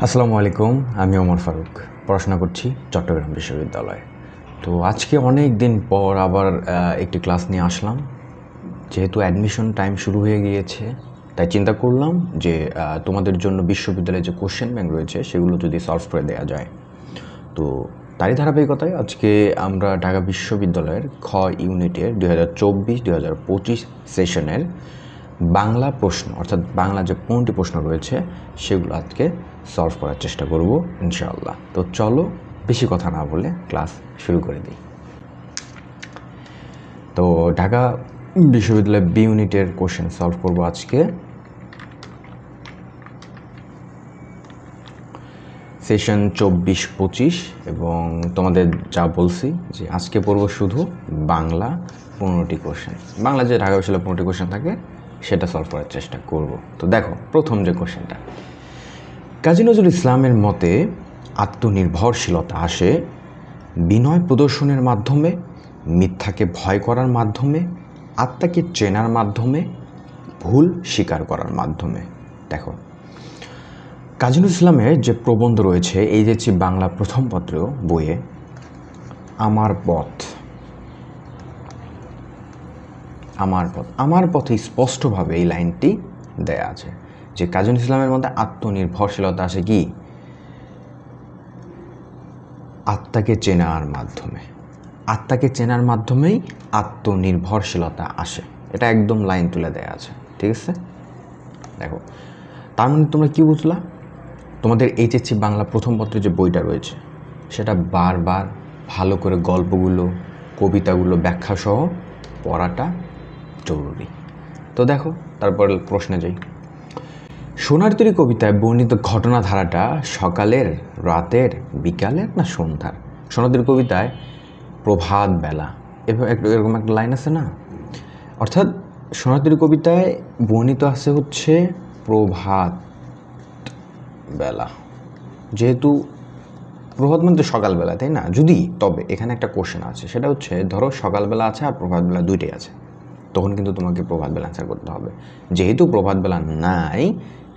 আসসালামু আলাইকুম, আমি ওমর ফারুক, পড়াশোনা করছি চট্টগ্রাম বিশ্ববিদ্যালয়ে। তো আজকে অনেক দিন পর আবার একটি ক্লাস নিয়ে আসলাম। যেহেতু অ্যাডমিশন টাইম শুরু হয়ে গিয়েছে, তাই চিন্তা করলাম যে তোমাদের জন্য বিশ্ববিদ্যালয়ে যে কোশ্চেন ব্যাংক রয়েছে সেগুলো যদি সলভ করে দেওয়া যায়। তো তারই ধারাবাহিকতায় আজকে আমরা ঢাকা বিশ্ববিদ্যালয়ের খ ইউনিটের 2024-2025 সেশনের বাংলা প্রশ্ন, অর্থাৎ বাংলা যে 15টি প্রশ্ন রয়েছে সেগুলো আজকে সলভ করার চেষ্টা করব ইনশাআল্লাহ। তো চলো বেশি কথা না বলে ক্লাস শুরু করে দিই। তো ঢাকা বিশ্ববিদ্যালয়ের বি ইউনিটের কোশ্চেন সলভ করব আজকে। সেশন 24-25 এবং তোমাদের যা বলছি যে আজকে পড়ব শুধু বাংলা 15টি কোশ্চেন। বাংলা যে ঢাকা বিশ্ববিদ্যালয়ে 15টি কোশ্চেন থাকে সেটা সলভ করার চেষ্টা করব। তো দেখো প্রথম যে কোশ্চেনটা, কাজী নজরুল ইসলামের মতে আত্মনির্ভরশীলতা আসে বিনয় প্রদর্শনের মাধ্যমে, মিথ্যাকে ভয় করার মাধ্যমে, আত্মাকে চেনার মাধ্যমে, ভুল স্বীকার করার মাধ্যমে। দেখো কাজী নজরুল ইসলামের যে প্রবন্ধ রয়েছে এই যে বাংলা প্রথম পত্র বইয়ে আমার পথ, আমার পথে স্পষ্টভাবে এই লাইনটি দেয়া আছে যে কাজী নজরুল ইসলামের মধ্যে আত্মনির্ভরশীলতা আসে কি আত্মাকে চেনার মাধ্যমে, আত্মাকে চেনার মাধ্যমেই আত্মনির্ভরশীলতা আসে। এটা একদম লাইন তুলে দেয়া আছে, ঠিক আছে? দেখো তার মানে তোমরা কি বুঝলা, তোমাদের এইচএসসি বাংলা প্রথম পত্রে যে বইটা রয়েছে সেটা বারবার ভালো করে গল্পগুলো, কবিতাগুলো ব্যাখ্যা সহ পড়াটা জরুরি। তো দেখো তারপর প্রশ্নে যাই। সোনার তরী কবিতায় বর্ণিত ঘটনাধারাটা সকালের, রাতের, বিকালের না সন্ধ্যার? সোনার তরী কবিতায় প্রভাত বেলা এরকম একটা লাইন আছে না? অর্থাৎ সোনার তরী কবিতায় বর্ণিত আছে হচ্ছে প্রভাত বেলা, যেহেতু প্রভাত মানে তো সকালবেলা, তাই না? যদি তবে এখানে একটা কোশ্চেন আছে, সেটা হচ্ছে ধরো সকালবেলা আছে আর প্রভাতবেলা দুইটাই আছে, তখন কিন্তু তোমাকে প্রভাতবেলা অ্যান্সার করতে হবে। যেহেতু প্রভাতবেলা নাই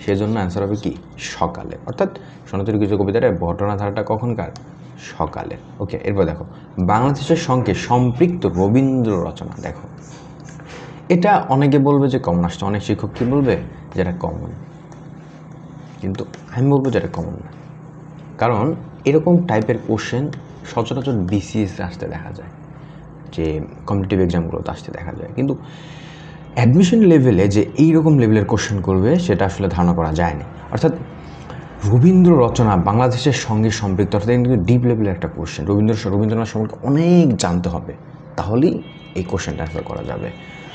সেজন্য অ্যান্সার হবে কি সকালে। অর্থাৎ সোনাতরী কিছু কবিতার ঘটনাধারাটা কখনকার? সকালে। ওকে, এরপর দেখো বাংলাদেশের সঙ্গে সম্পৃক্ত রবীন্দ্র রচনা। দেখো এটা অনেকে বলবে যে কমন আসছে, অনেক শিক্ষক কী বলবে যেটা কমন, কিন্তু আমি বলবো যেটা কমন না। কারণ এরকম টাইপের কোশ্চেন সচরাচর বিসিএস আসতে দেখা যায়, যে কম্পিটিটিভ এক্সামগুলোতে আসতে দেখা যায়, কিন্তু অ্যাডমিশন লেভেলে যে এইরকম লেভেলের কোশ্চেন করবে সেটা আসলে ধারণা করা যায়নি। অর্থাৎ রবীন্দ্র রচনা বাংলাদেশের সঙ্গে সম্পৃক্ত, অর্থাৎ কিন্তু ডিপ লেভেলের একটা কোশ্চেন। রবীন্দ্রনাথ সম্পর্কে অনেক জানতে হবে, তাহলেই এই কোশ্চেনটা অ্যান্সার করা যাবে।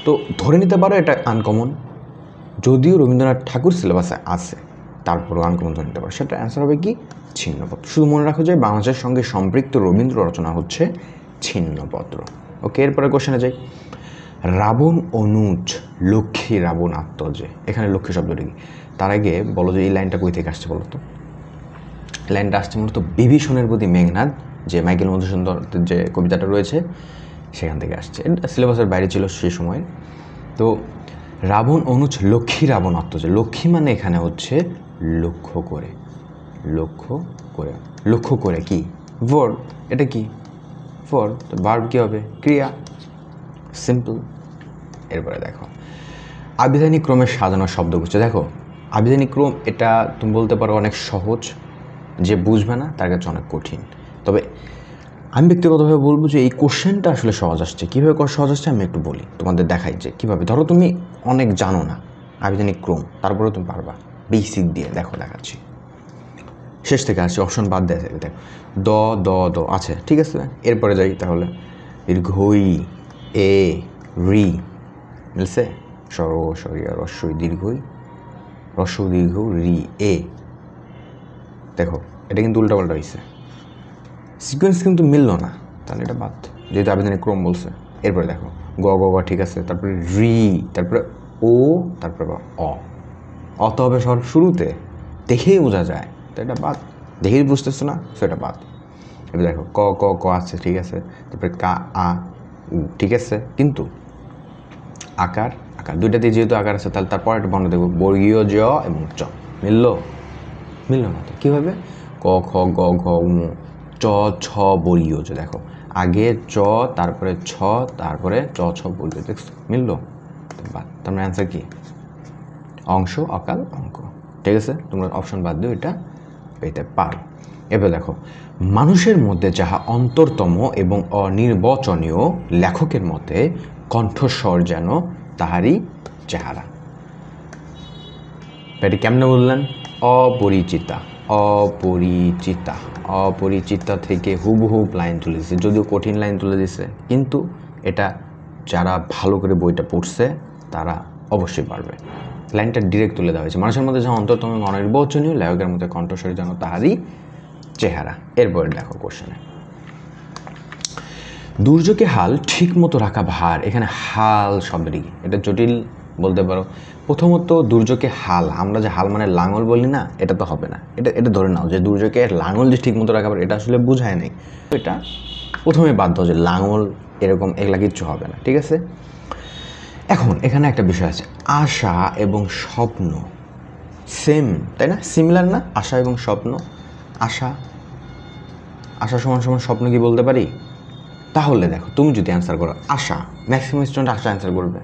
তো ধরে নিতে পারো এটা আনকমন, যদিও রবীন্দ্রনাথ ঠাকুর সিলেবাসে আছে, তারপরও আনকমন ধরে নিতে পারো। সেটা অ্যান্সার হবে কি ছিন্নপত্র। শুধু মনে রাখো যে বাংলাদেশের সঙ্গে সম্পৃক্ত রবীন্দ্র রচনা হচ্ছে ছিন্নপত্র। ওকে, এরপরে কোশ্চেনে যাই। রাবণ অনুজ লক্ষ্মী রাবণ আত্মজে, এখানে লক্ষ্মী শব্দটি কি? তার আগে বলো যে এই লাইনটা কই থেকে আসছে বলো তো? লাইনটা আসছে মূলত বিভীষণের প্রতি মেঘনাদ, যে মাইকেল মধুসূদন যে কবিতাটা রয়েছে সেখান থেকে আসছে। এটা সিলেবাসের বাইরে ছিল সে সময়। তো রাবণ অনুজ লক্ষ্মী রাবণ আত্মজে, লক্ষ্মী মানে এখানে হচ্ছে লক্ষ্য করে, লক্ষ্য করে, লক্ষ্য করে কি ভার্ব, এটা কি ভার্ব, তো ভার্ব কী হবে? ক্রিয়া, সিম্পল। এরপরে দেখো আবিধানিক ক্রমে সাজানো শব্দগুচ্ছ। দেখো আবিধানিক ক্রম এটা তুমি বলতে পারো অনেক সহজ, যে বুঝবে না তার কাছে অনেক কঠিন। তবে আমি ব্যক্তিগতভাবে বলবো যে এই কোশ্চেনটা আসলে সহজ আসছে। কীভাবে সহজ আসছে আমি একটু বলি, তোমাদের দেখাই যে কীভাবে। ধরো তুমি অনেক জানো না আবিধানিক ক্রম, তারপরেও তুমি পারবা বেসিক দিয়ে। দেখো দেখাচ্ছি, শেষ থেকে আসছে, অপশন বাদ দেয়। দেখো দ দ দ আছে, ঠিক আছে। এরপরে যাই তাহলে, দীর্ঘই এ রি মিলছে, সর সরিয়া রস্বই দীর্ঘই, রস্ব দীর্ঘ রি এ। দেখো এটা কিন্তু উল্টাপাল্টা হয়েছে, সিকোয়েন্স কিন্তু মিললো না, তাহলে এটা বাদ, যেহেতু আবেদনের ক্রম বলছে। এরপরে দেখো গ গ গ ঠিক আছে, তারপরে রি, তারপরে ও, তারপরে অত হবে সব শুরুতে, দেখেই বোঝা যায়, তো এটা বাদ। দেখেই বুঝতেছো না, সেটা বাদ। এবার দেখো ক ক ক আছে, ঠিক আছে, তারপরে কা আ উ, ঠিক আছে, কিন্তু আকার আকার দুইটাতে যেহেতু আকার আছে, তাহলে তারপর একটা বর্ণ দেবো বর্গীয় জ এবং চ, মিলল? মিলল না তো কী হবে? ক খ গ ঘ ঙ চ ছ বর্গীয় জ। দেখো আগে চ, তারপরে ছ, তারপরে চ ছ বর্গীয়, দেখছো মিলল? বাদ। তার মানে অ্যান্সার কি? অংশ, অকাল, অঙ্ক। ঠিক আছে, তোমরা অপশন বাদ দিও, এটা পেতে পারো। এবার দেখো, মানুষের মধ্যে যাহা অন্তরতম এবং অনির্বচনীয়, লেখকের মতে কণ্ঠস্বর যেন তাহারই চেহারা। এটি কেমনে বললেন? অপরিচিতা, অপরিচিতা, অপরিচিতা থেকে হুবহুব লাইন তুলে দিছে, যদিও কঠিন লাইন তুলে দিছে, কিন্তু এটা যারা ভালো করে বইটা পড়ছে তারা অবশ্যই পারবে। লাইনটা ডিরেক্ট তুলে দেওয়া হয়েছে, মানুষের মধ্যে যা অন্তরতম অনির্বচনীয়, লেখকের মধ্যে কণ্ঠস্বর যেন তাহারই চেহারা। এরপরে দেখো কোশ্চেনে, দুর্যোগে হাল ঠিক মতো রাখা ভার। এখানে হাল শব্দটি, এটা জটিল বলতে পারো। প্রথমত দুর্যোগে হাল, আমরা যে হাল মানে লাঙল বলি না, এটা তো হবে না। এটা ধরে নাও যে দুর্যোগে লাঙল যে ঠিক মতো রাখা ভার, এটা আসলে বোঝায় নাই। এটা প্রথমে বাধ্য যে লাঙল এরকম এগুলা কিচ্ছু হবে না। ঠিক আছে, এখন এখানে একটা বিষয় আছে, আশা এবং স্বপ্ন সেম, তাই না? সিমিলার না? আশা এবং স্বপ্ন, আশা আশা সমান সমান স্বপ্ন কি বলতে পারি? তাহলে দেখো, তুমি যদি অ্যান্সার করো আশা, ম্যাক্সিমাম স্টুডেন্ট আশা অ্যান্সার করবে,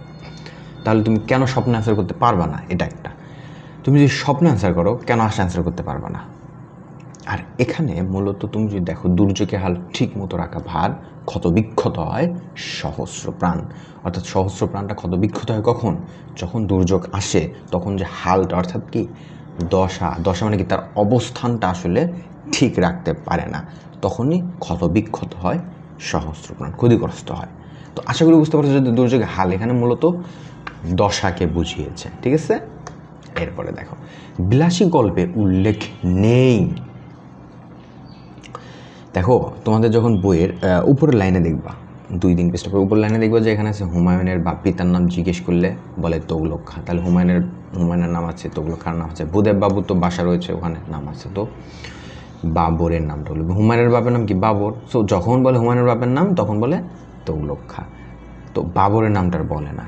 তাহলে তুমি কেন স্বপ্ন অ্যান্সার করতে পারবা না? এটা একটা। তুমি যদি স্বপ্ন অ্যান্সার করো, কেন আশা অ্যান্সার করতে পারবা না? আর এখানে মূলত তুমি যদি দেখো, দুর্যোগে হাল ঠিক মতো রাখা ভার, ক্ষত বিক্ষত হয় সহস্র প্রাণ। অর্থাৎ সহস্র প্রাণটা ক্ষত বিক্ষত হয় কখন? যখন দুর্যোগ আসে, তখন যে হালটা, অর্থাৎ কি দশা, দশা মানে কি তার অবস্থানটা আসলে ঠিক রাখতে পারে না, তখনই ক্ষত বিক্ষত হয় সহস্র প্রাণ, ক্ষতিগ্রস্ত হয়। তো আশা করি বুঝতে পারছো যে দুর্যোগে হাল এখানে মূলত দশাকে বুঝিয়েছে। ঠিক আছে, এরপরে দেখো, বিলাসী গল্পে উল্লেখ নেই। দেখো তোমাদের যখন বইয়ের উপরের লাইনে দেখবা, 2-3 পৃষ্ঠা পর উপর লাইনে দেখবা যে এখানে আছে হুমায়ুনের বাপ পিতার নাম জিজ্ঞেস করলে বলে তুগলক খাঁ। তাহলে হুমায়ুনের নাম আছে, তুগলক খাঁর নাম আছে। ভূদেব বাবুর তো বাসা রয়েছে ওখানে, নাম আছে, তো বাবরের নামটা বলবে। হুমায়ুনের বাপের নাম কি? বাবর। সো যখন বলে হুমায়ুনের বাপের নাম, তখন বলে তুগলক খাঁ, তো বাবরের নামটার বলে না।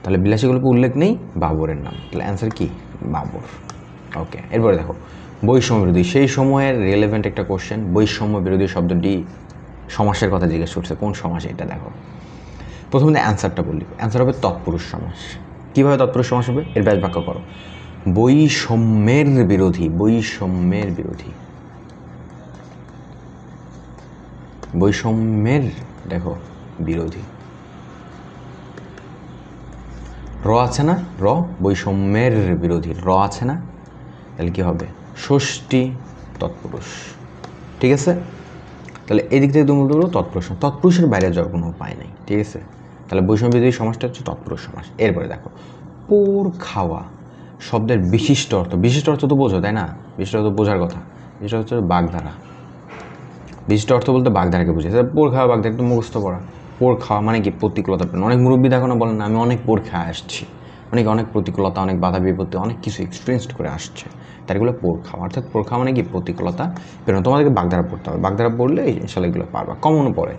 তাহলে বিলাসী গল্পে উল্লেখ নেই, বাবরের নাম, তাহলে অ্যান্সার কি? বাবর। ওকে, এরপরে দেখো, বৈষম্য বিরোধী, সেই সময়ের রিলেভেন্ট একটা কোশ্চেন। বৈষম্য বিরোধী শব্দটি সমাসের কথা জিজ্ঞেস করছে, কোন সমাস? এটা দেখো, প্রথমে অ্যান্সারটা বলি। অ্যান্সার হবে তৎপুরুষ সমাস। কীভাবে তৎপুরুষ সমাস হবে? এর ব্যাস বাক্য করো, বৈষম্যের বিরোধী, বৈষম্যের বিরোধী, বৈষম্যের, দেখো বিরোধী, র আছে না? র, বৈষম্যের বিরোধী, র আছে না? তাহলে কী হবে? ষষ্ঠী তৎপুরুষ। ঠিক আছে, তাহলে এই দিক থেকে তুমি বলতে পারো তৎপুরুষ, তৎপুরুষের বাইরে যাওয়ার কোনো উপায় নেই। ঠিক আছে, তাহলে বৈষম্য বিরোধী সমাসটা হচ্ছে তৎপুরুষ সমাস। এরপরে দেখো, পোর খাওয়া শব্দের বিশিষ্ট অর্থ, বিশিষ্ট অর্থ তো বোঝো তাই না? বিশিষ্ট অর্থ বোঝার কথা, বিশিষ্ট অর্থ হচ্ছে বাগধারা। বিশিষ্ট অর্থ বলতে বাগধারাকে বুঝে, পোর খাওয়া, বাগধারা একটু মুখস্থ করা। পোর খাওয়া মানে কি? প্রতিকূলতা। অনেক মুরব্বী দেখো না, বলেন না আমি অনেক পোর খাওয়া আসছি, অনেক প্রতিকূলতা, অনেক বাধা বিপত্তি, অনেক কিছু এক্সপিরিয়েন্স করে আসছে, তার এগুলো পোর খাওয়া। অর্থাৎ পোর খাওয়া মানে কি? প্রতিকূলতা পেরোনো। তোমাদেরকে বাগধারা পড়তে হবে, বাগধারা পড়লে ইনশাল্লাহ এগুলো পারবা, কমনও পড়ে।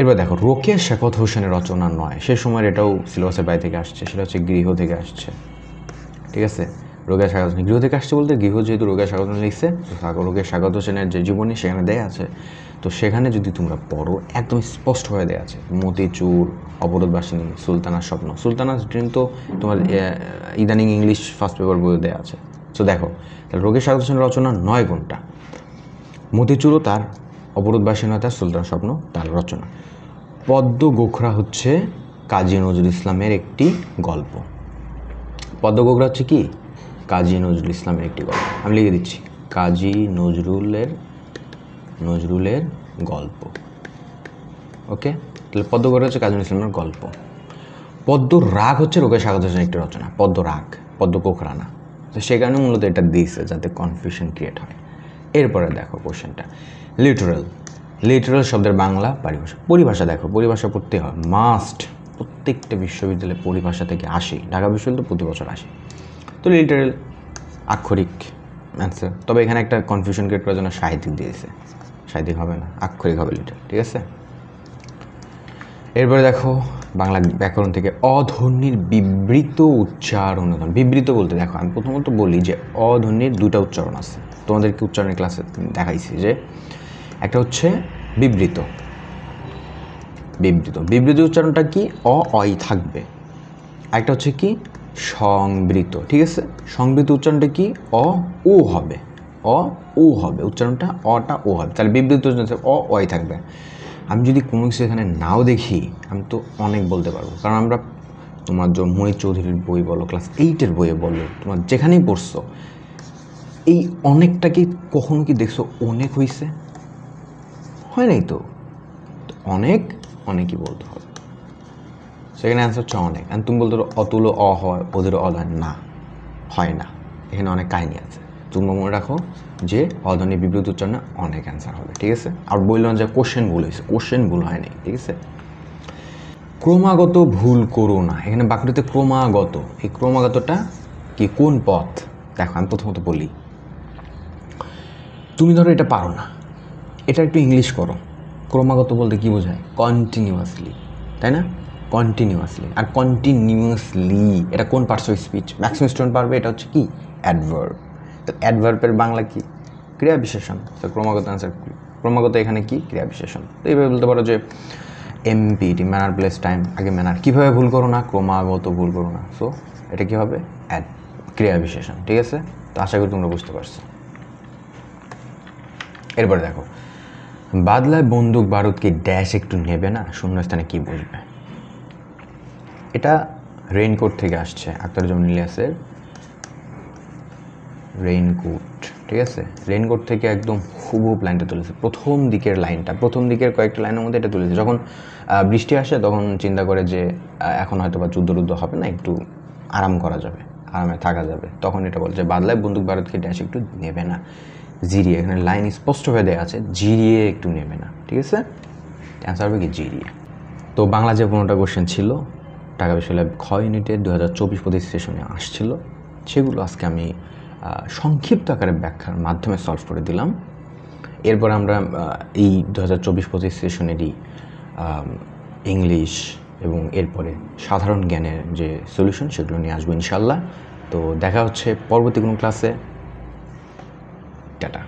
এবার দেখো, রোকেয়া শেকত হোসেনের রচনা নয়, সে সময়ের এটাও সিলেবাসের বাইরে থেকে আসছে, সেটা হচ্ছে গৃহ থেকে আসছে। ঠিক আছে, রোকেয়া শেকত হোসেন গৃহ থেকে আসছে বলতে, গৃহ যেহেতু রোকেয়া শেকত হোসেন লিখছে, রোকেয়া শেকত হোসেনের যে জীবনী সেখানে দেয়া আছে, তো সেখানে যদি তোমরা পড়ো একদম স্পষ্ট হয়ে দেওয়া আছে, মতিচুর, অবরোধবাসিনী, সুলতানার স্বপ্ন। সুলতানার ড্রিম তো তোমার ইদানিং ইংলিশ ফার্স্ট পেপার বইয়ে দেওয়া আছে। সো দেখো, তাহলে রোকেয়া শেকত হোসেনের রচনা নয় কোনটা? মতিচুরও তার, অবরোধবাসিনী তার, সুলতানার স্বপ্ন তার রচনা। পদ্ম গোখরা হচ্ছে কাজী নজরুল ইসলামের একটি গল্প। পদ্ম গোখরা হচ্ছে কি? কাজী নজরুল ইসলামের একটি গল্প। আমি লিখে দিচ্ছি, কাজী নজরুলের গল্প। ওকে, তাহলে পদ্ম গোখরা হচ্ছে কাজী নজরুল ইসলামের গল্প। পদ্ম রাগ হচ্ছে রোকেয়া শেকত হোসেনের একটি রচনা, পদ্ম রাগ, পদ্ম গোখরা না। তো সে কারণে মূলত এটা দিয়েছে যাতে কনফিউশন ক্রিয়েট হয়। এরপরে দেখো কোশ্চেনটা, লিটারাল শব্দের বাংলা পরিভাষা। পরিভাষা দেখো, পরিভাষা পড়তে হয়, মাস্ট। প্রত্যেকটা বিশ্ববিদ্যালয়ে পরিভাষা থেকে আসে, ঢাকা বিশ্ববিদ্যালয় প্রতি বছর আসে। তো লিটারাল আক্ষরিক অ্যান্সার। তবে এখানে একটা কনফিউশন ক্রিয়েট করার জন্য সাহিত্যিক দিয়েছে, সাহিত্যিক হবে না, আক্ষরিক হবে লিটারাল। ঠিক আছে, এরপরে দেখো, বাংলা ব্যাকরণ থেকে অধ্বনির বিবৃত উচ্চারণ। বিবৃত বলতে দেখো আমি প্রথমত বলি যে অধ্বনির দুটা উচ্চারণ আছে, তোমাদেরকে উচ্চারণের ক্লাসে দেখাইছি যে একটা হচ্ছে বিবৃত, বিবৃত বিবৃত উচ্চারণটা কি অই থাকবে, একটা হচ্ছে কি সংবৃত, ঠিক আছে। সংবৃত উচ্চারণটা কি ও হবে, ও হবে, উচ্চারণটা অটা ও হবে, তাহলে বিবৃত অই থাকবে। আমি যদি কোনো কিছু এখানে নাও দেখি আমি তো অনেক বলতে পারবো, কারণ আমরা তোমার মনির চৌধুরীর বই বলো, ক্লাস 8-এর বইয়ে বলো, তোমার যেখানেই পড়ছো, এই অনেকটাকে কখনো কি দেখছো অনেক হইছে? হয় নাই তো, অনেক অনেকই বলতে হবে। সেখানে অ্যান্সার হচ্ছে অনেক। আর তুমি বলতে অতুল অ হয়, ওদের অ হয় না, হয় না, এখানে অনেক কাহিনী আছে। তুমি মনে রাখো যে অধ্বনি বিবৃত উচ্চারণে অনেক অ্যান্সার হবে, ঠিক আছে। আর বললাম যে কোশ্চেন ভুল হয়েছে, কোশ্চেন ভুল হয়নি, ঠিক আছে। ক্রমাগত ভুল করো না, এখানে বাক্যটিতে ক্রমাগত, এই ক্রমাগতটা কি কোন পথ? দেখো আমি প্রথমত বলি, তুমি ধরো এটা পারো না, এটা একটু ইংলিশ করো। ক্রমাগত বলতে কি বোঝায়? কন্টিনিউয়াসলি, তাই না? কন্টিনিউয়াসলি। আর কন্টিনিউয়াসলি এটা কোন parts of speech? Maximum student পারবে, এটা হচ্ছে কি অ্যাডভার্ব। তো অ্যাডভার্বের বাংলা কি? ক্রিয়া বিশেষণ। তো ক্রমাগত অ্যান্সার, ক্রমাগত এখানে কি ক্রিয়া বিশেষণ। তো এইভাবে বলতে পারো যে এমপিটি ম্যানার প্লেস টাইম, আগে ম্যানার, কীভাবে ভুল করো না? ক্রমাগত ভুল করো না। সো এটা কী হবে? ক্রিয়া বিশেষণ, ঠিক আছে। তো আশা করি তোমরা বুঝতে পারছো। এরপরে দেখো, বাদলায় বন্দুক বারুদ কি ড্যাশ একটু নেবে না, শূন্যস্থানে কি বসবে? এটা রেইনকোট থেকে আসছে, আখতারুজ্জামান ইলিয়াসের রেইনকোট, ঠিক আছে। রেইনকোট থেকে একদম হুবহুব লাইনটা তুলেছে, প্রথম দিকের লাইনটা, প্রথম দিকের কয়েকটা লাইনের মধ্যে এটা তুলেছে। যখন বৃষ্টি আসে তখন চিন্তা করে যে এখন হয়তো বা যুদ্ধ হবে না, একটু আরাম করা যাবে, আরামে থাকা যাবে, তখন এটা বলছে বাদলায় বন্দুক বারুদকে ড্যাশ একটু নেবে না, জিরিয়ে, এখানে লাইন স্পষ্ট হয়ে দেওয়া আছে, জিরিয়ে একটু নেবে না, ঠিক আছে। অ্যান্সার হবে কি জিরিয়ে। তো বাংলা যে 15টা কোশ্চেন ছিল ঢাকা বিশ্ববিদ্যালয় খ ইউনিটের 2024-25 সেশনে আসছিল, সেগুলো আজকে আমি সংক্ষিপ্ত আকারে ব্যাখ্যার মাধ্যমে সলভ করে দিলাম। এরপর আমরা এই 2024-25 সেশনেরই ইংলিশ এবং এরপরে সাধারণ জ্ঞানের যে সলিউশন সেগুলো নিয়ে আসবো ইনশাল্লাহ। তো দেখা হচ্ছে পরবর্তী কোনো ক্লাসে। টাটা।